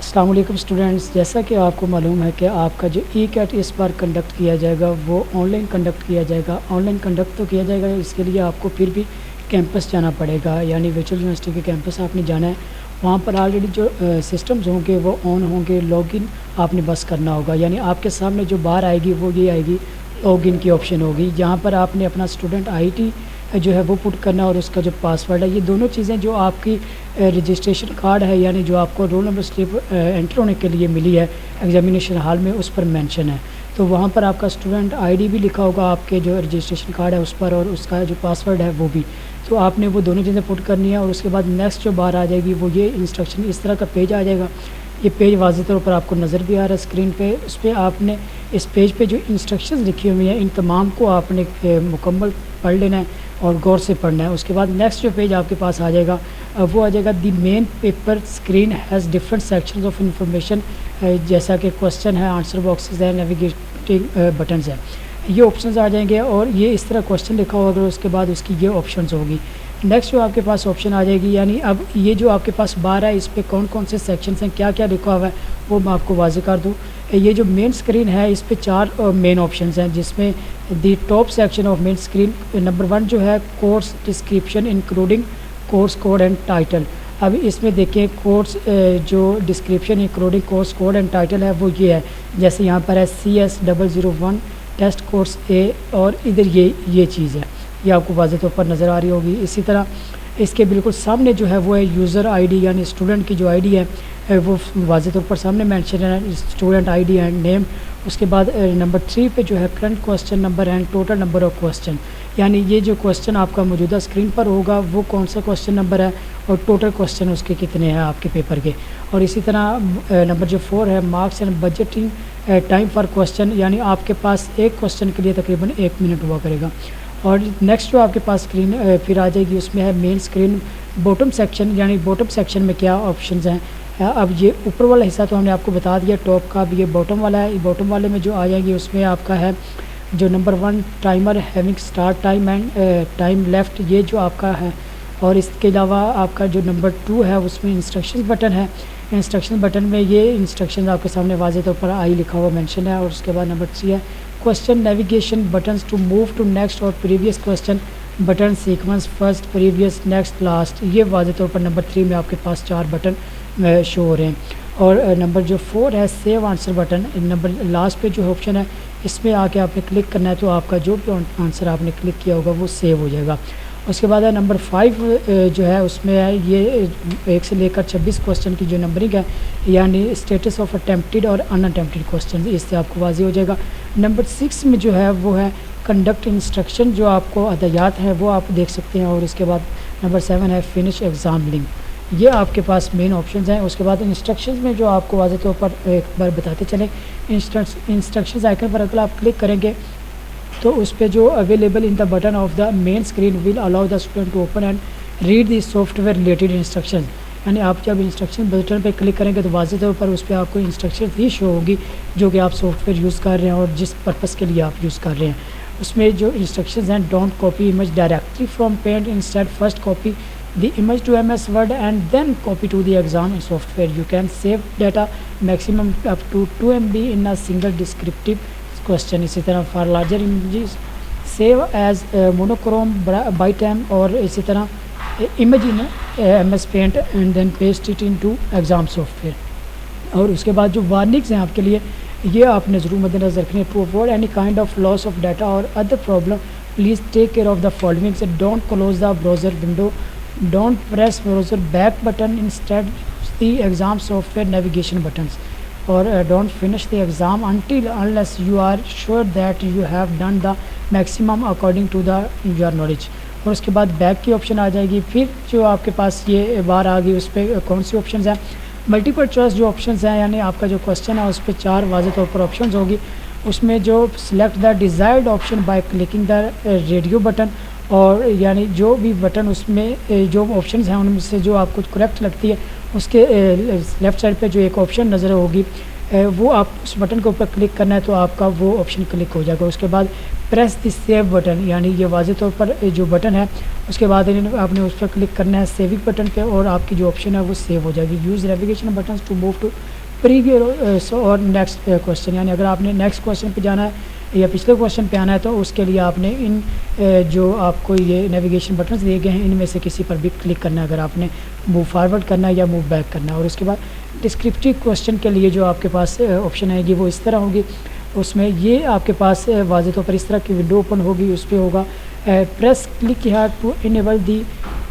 السلام علیکم اسٹوڈنٹس، جیسا کہ آپ کو معلوم ہے کہ آپ کا جو ای کیٹ اس بار کنڈکٹ کیا جائے گا وہ آن لائن کنڈکٹ کیا جائے گا۔ آن لائن کنڈکٹ تو کیا جائے گا، اس کے لیے آپ کو پھر بھی کیمپس جانا پڑے گا، یعنی ورچوئل یونیورسٹی کے کیمپس آپ نے جانا ہے۔ وہاں پر آلریڈی جو سسٹمز ہوں گے وہ آن ہوں گے، لاگ ان آپ نے بس کرنا ہوگا، یعنی آپ کے سامنے جو بار آئے گی وہ یہ آئے گی، لاگ ان کی آپشن ہوگی، جہاں پر آپ نے اپنا اسٹوڈنٹ آئی ٹی جو ہے وہ پٹ کرنا اور اس کا جو پاسورڈ ہے، یہ دونوں چیزیں جو آپ کی رجسٹریشن کارڈ ہے، یعنی جو آپ کو رول نمبر سلپ انٹر ہونے کے لیے ملی ہے ایگزامینیشن ہال میں، اس پر مینشن ہے۔ تو وہاں پر آپ کا اسٹوڈنٹ آئی ڈی بھی لکھا ہوگا آپ کے جو رجسٹریشن کارڈ ہے اس پر، اور اس کا جو پاسورڈ ہے وہ بھی۔ تو آپ نے وہ دونوں چیزیں پٹ کرنی ہے، اور اس کے بعد نیکسٹ جو بار آ جائے گی وہ یہ انسٹرکشن، اس طرح کا پیج آ جائے گا۔ یہ پیج واضح طور پر آپ کو نظر بھی آ رہا ہے اسکرین پہ، اس پہ آپ نے اس پیج پہ جو انسٹرکشنز لکھی ہوئی ہیں ان تمام کو آپ نے مکمل پڑھ لینا ہے اور غور سے پڑھنا ہے۔ اس کے بعد نیکسٹ جو پیج آپ کے پاس آ جائے گا وہ آ جائے گا the main paper screen has different sections of information, جیسا کہ کوسچن ہے، آنسر باکسز ہے، نیویگیٹنگ بٹنز ہے، یہ آپشنز آ جائیں گے، اور یہ اس طرح کوسچن لکھا ہوگا، اس کے بعد اس کی یہ آپشنز ہوگی۔ نیکسٹ جو آپ کے پاس آپشن آ جائے گی، یعنی اب یہ جو آپ کے پاس بار ہے اس پہ کون کون سے سیکشنز ہیں، کیا کیا لکھا ہوا ہے وہ میں آپ کو واضح کر دوں۔ یہ جو مین اسکرین ہے اس پہ 4 مین آپشنز ہیں، جس میں the top section of main screen number 1 جو ہے course description including course code and title. اب اس میں دیکھیں کورس جو description including course code and title ہے وہ یہ ہے، جیسے یہاں پر ہے CS001 ٹیسٹ کورس اے، اور ادھر یہ چیز ہے، یہ آپ کو واضح طور پر نظر آ رہی ہوگی۔ اسی طرح اس کے بالکل سامنے جو ہے وہ ہے یوزر آئی ڈی، یعنی اسٹوڈنٹ کی جو آئی ڈی ہے وہ واضح طور پر سامنے مینشن ہے، اسٹوڈنٹ آئی ڈی اینڈ نیم۔ اس کے بعد نمبر 3 پہ جو ہے current question number and total number of question, یعنی یہ جو کوسچن آپ کا موجودہ اسکرین پر ہوگا وہ کون سا کوسچن نمبر ہے اور ٹوٹل کوسچن اس کے کتنے ہیں آپ کے پیپر کے۔ اور اسی طرح نمبر جو 4 ہے marks and budgeting time for question, یعنی آپ کے پاس ایک کوسچن کے لیے تقریباً 1 منٹ ہوا کرے گا۔ اور نیکسٹ جو آپ کے پاس اسکرین پھر آ جائے گی، اس میں ہے مین اسکرین باٹم سیکشن، یعنی باٹم سیکشن میں کیا آپشنز ہیں۔ اب یہ اوپر والا حصہ تو ہم نے آپ کو بتا دیا ٹاپ کا، اب یہ باٹم والا ہے۔ باٹم والے میں جو آ جائیں گی اس میں آپ کا ہے جو number 1 timer having start time and time left, یہ جو آپ کا ہے۔ اور اس کے علاوہ آپ کا جو نمبر 2 ہے اس میں انسٹرکشن بٹن ہے، انسٹرکشن بٹن میں یہ انسٹرکشن آپ کے سامنے واضح طور پر آئی لکھا ہوا مینشن ہے۔ اور اس کے بعد نمبر 3 ہے question navigation buttons to move to next اور previous question button sequence first previous next last, یہ واضح طور پر نمبر 3 میں آپ کے پاس 4 بٹن شو ہو رہے ہیں۔ اور نمبر جو 4 ہے save answer button, number last پہ جو آپشن ہے اس میں آ کے آپ نے کلک کرنا ہے، تو آپ کا جو بھی آنسر آپ نے کلک کیا ہوگا وہ سیو ہو جائے گا۔ اس کے بعد ہے نمبر 5 جو ہے اس میں ہے یہ 1 سے لے کر 26 کوسچن کی جو نمبرنگ ہے، یعنی اسٹیٹس آف اٹیمپٹیڈ اور ان اٹیمپٹیڈ کوسچن، اس سے آپ کو واضح ہو جائے گا۔ نمبر 6 میں جو ہے وہ ہے کنڈکٹ انسٹرکشن، جو آپ کو ہدایات ہیں وہ آپ دیکھ سکتے ہیں۔ اور اس کے بعد نمبر 7 ہے فنش ایگزام لنک، یہ آپ کے پاس مین آپشنز ہیں۔ اس کے بعد انسٹرکشنز میں جو آپ کو واضح طور پر ایک بار بتاتے چلیں، انسٹرکشنز آئکن پر اگر آپ کلک کریں گے تو اس پہ جو available in the button of the main screen will allow the student to open and read the software related instruction, یعنی آپ جب انسٹرکشن بٹن پہ کلک کریں گے تو واضح طور پر اس پہ آپ کو انسٹرکشن ہی شو ہوگی جو کہ آپ سافٹ ویئر یوز کر رہے ہیں اور جس پرپس کے لیے آپ یوز کر رہے ہیں۔ اس میں جو انسٹرکشنز ہیں don't copy image directly from Paint, instead first copy the image to MS Word and then copy to the exam software. You can save data maximum up to 2 MB in a single descriptive question. اسی طرح for larger images save as monochrome by time، اور اسی طرح image in MS Paint and then paste it into exam software۔ اور اس کے بعد جو وارننگز ہیں آپ کے لیے یہ آپ نے ضرور مد نظر رکھنے، to avoid any kind of loss of data or other problem please take care of the following۔ don't close the browser window، don't press browser back button, instead the exam software navigation buttons، or don't finish the exam unless you are sure that you have done the maximum according to your knowledge۔ اور اس کے بعد back کی option آ جائے گی۔ پھر جو آپ کے پاس یہ بار آ گئی اس پہ کون سی آپشنز ہیں، ملٹیپل چوائس جو آپشنز ہیں، یعنی آپ کا جو کوسچن ہے اس پہ 4 واضح طور پر آپشنز ہوگی۔ اس میں جو select the desired option by clicking the radio button, اور یعنی جو بھی بٹن اس میں جو آپشنز ہیں ان میں سے جو آپ کو کریکٹ لگتی ہے اس کے لیفٹ سائڈ پہ جو ایک آپشن نظر ہوگی وہ آپ اس بٹن کے اوپر کلک کرنا ہے تو آپ کا وہ آپشن کلک ہو جائے گا۔ اس کے بعد پریس دی سیو بٹن، یعنی یہ واضح طور پر جو بٹن ہے اس کے بعد آپ نے اس پر کلک کرنا ہے سیونگ بٹن پہ، اور آپ کی جو آپشن ہے وہ سیو ہو جائے گی۔ Use navigation buttons to move to previous اور نیکسٹ کوشچن، یعنی اگر آپ نے نیکسٹ کوشچن پہ جانا ہے یا پچھلے کوشچن پہ آنا ہے تو اس کے لیے آپ نے ان جو آپ کو یہ نیویگیشن بٹنز دیے گئے ہیں ان میں سے کسی پر بھی کلک کرنا ہے اگر آپ نے موو فارورڈ کرنا ہے یا موو بیک کرنا ہے. اور اس کے بعد ڈسکرپٹیو کوشچن کے لیے جو آپ کے پاس آپشن ہے یہ وہ اس طرح ہوگی. اس میں یہ آپ کے پاس واضح طور پر اس طرح کی ونڈو اوپن ہوگی. اس پہ ہوگا press click here to enable the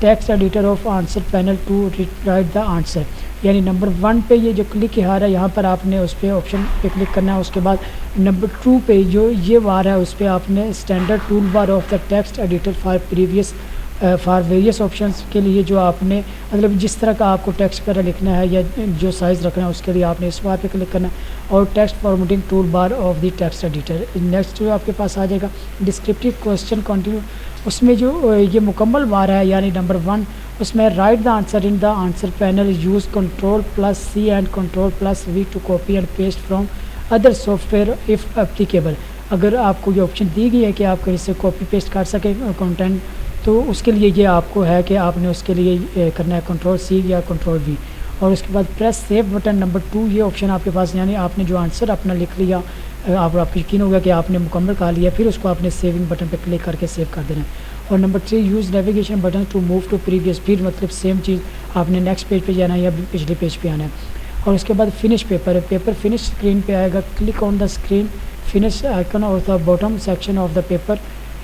text editor of answer panel to write the answer. یعنی نمبر 1 پہ یہ جو کلک ہیئر ہے یہاں پر آپ نے اس پہ آپشن پہ کلک کرنا ہے. اس کے بعد نمبر 2 پہ جو یہ بار ہے اس پہ آپ نے standard toolbar of the text editor for various options کے لیے جو آپ نے مطلب جس طرح کا آپ کو ٹیکسٹ پر لکھنا ہے یا جو سائز رکھنا ہے اس کے لیے آپ نے اس بار پہ کلک کرنا ہے. اور text formatting toolbar of the text editor. Next جو آپ کے پاس آ جائے گا ڈسکرپٹیو کوشچن کنٹینیو. اس میں جو یہ مکمل بار ہے یعنی نمبر 1 اس میں write the answer in the answer panel use Ctrl+C and Ctrl+V to copy and paste from other software if applicable. اگر آپ کو یہ آپشن دی گئی ہے کہ آپ کہیں سے کاپی پیسٹ کر سکیں کنٹینٹ تو اس کے لیے یہ آپ کو ہے کہ آپ نے اس کے لیے کرنا ہے Ctrl+C یا Ctrl+V. اور اس کے بعد پریس سیو بٹن نمبر 2 یہ آپشن آپ کے پاس یعنی آپ نے جو آنسر اپنا لکھ لیا آپ کو یقین ہوگا کہ آپ نے مکمل کر لیا پھر اس کو آپ نے سیونگ بٹن پہ کلک کر کے سیو کر دینا ہے. اور number 3 use navigation button to move to previous page مطلب سیم چیز آپ نے نیکسٹ پیج پہ جانا ہے یا پچھلے پیج پہ آنا ہے. اور اس کے بعد فنش پیپر فنش اسکرین پہ آئے گا. Click on the screen finish icon of the bottom section of the paper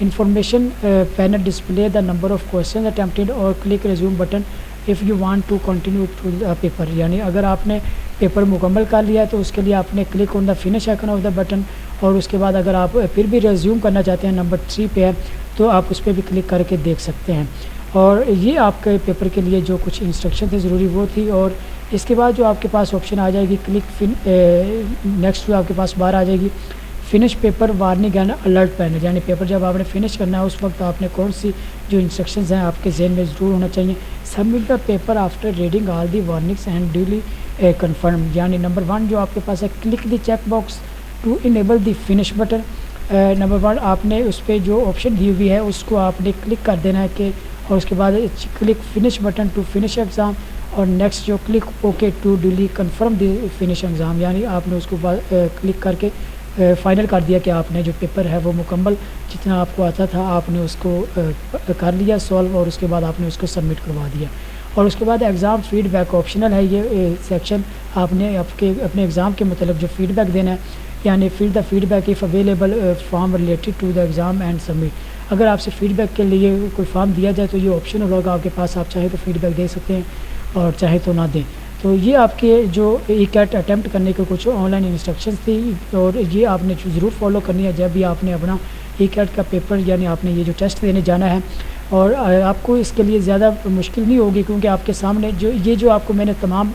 information panel display the number of question attempted اور click resume button if you want to continue to the paper. یعنی اگر آپ نے paper مکمل کر لیا ہے تو اس کے لیے آپ نے click on the finish icon of the button. اور اس کے بعد اگر آپ پھر بھی ریزیوم کرنا چاہتے ہیں نمبر 3 پہ ہے تو آپ اس پہ بھی کلک کر کے دیکھ سکتے ہیں. اور یہ آپ کے پیپر کے لیے جو کچھ انسٹرکشن تھی ضروری وہ تھی. اور اس کے بعد جو آپ کے پاس آپشن آ جائے گی کلک نیکسٹ جو آپ کے پاس بار آ جائے گی finish paper warning and alert panel. یعنی پیپر جب آپ نے فنش کرنا ہے اس وقت آپ نے کون سی جو انسٹرکشنز ہیں آپ کے ذہن میں ضرور ہونا چاہیے. Submit the paper after reading all the warnings and duly confirm. یعنی نمبر 1 جو آپ کے پاس ہے click the check box to enable the finish button. Number 1 آپ نے اس پہ جو آپشن دی ہوئی ہے اس کو آپ نے کلک کر دینا ہے کہ اور اس کے بعد click finish button to finish exam. اور نیکسٹ جو click okay to duly confirm the finish exam. یعنی آپ نے اس کو کلک کر کے فائنل کر دیا کہ آپ نے جو پیپر ہے وہ مکمل جتنا آپ کو آتا تھا آپ نے اس کو کر لیا سولو. اور اس کے بعد آپ نے اس کو سبمٹ کروا دیا. اور اس کے بعد ایگزام فیڈ بیک آپشنل ہے یہ سیکشن. آپ نے اپنے ایگزام کے متعلق جو فیڈ بیک دینا ہے یعنی fill the feedback if available form related to the exam and submit. اگر آپ سے فیڈ بیک کے لیے کوئی فارم دیا جائے تو یہ آپشنل ہوگا آپ کے پاس. آپ چاہے تو فیڈ بیک دے سکتے ہیں اور چاہے تو نہ دیں. تو یہ آپ کے جو ای کیٹ اٹیمپٹ کرنے کے کچھ آن لائن انسٹرکشنز تھی اور یہ آپ نے ضرور فالو کرنی ہے جب بھی آپ نے اپنا ای کیٹ کا پیپر یعنی آپ نے یہ جو ٹیسٹ دینے جانا ہے. اور آپ کو اس کے لیے زیادہ مشکل نہیں ہوگی کیونکہ آپ کے سامنے جو آپ کو میں نے تمام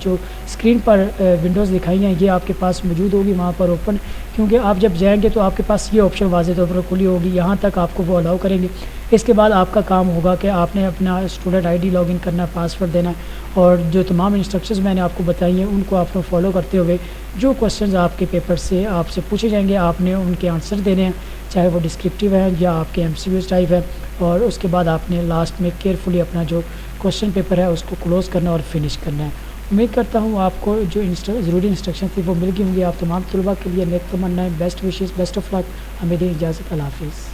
جو اسکرین پر ونڈوز دکھائی ہیں یہ آپ کے پاس موجود ہوگی وہاں پر اوپن. کیونکہ آپ جب جائیں گے تو آپ کے پاس یہ آپشن واضح طور پر کھلی ہوگی. یہاں تک آپ کو وہ الاؤ کریں گے. اس کے بعد آپ کا کام ہوگا کہ آپ نے اپنا student I D log in کرنا پاسورڈ دینا اور جو تمام انسٹرکشنز میں نے آپ کو بتائی ہیں ان کو آپ نے فالو کرتے ہوئے جو کوشچنز آپ کے پیپر سے آپ سے پوچھے جائیں گے آپ نے ان کے آنسر دینے ہیں چاہے وہ ڈسکرپٹیو ہیں یا آپ کے MCQs ٹائپ ہے. اور اس کے بعد آپ نے لاسٹ میں کیئرفلی اپنا جو کوشچن پیپر ہے اس کو کلوز کرنا اور فنش کرنا ہے. امید کرتا ہوں آپ کو جو ضروری انسٹرکشن تھی وہ مل گئی ہوں گی. آپ تمام طلباء کے لیے نیک تمنائیں بیسٹ وشز بیسٹ آف لک. ہمیں دیں اجازت. اللہ حافظ.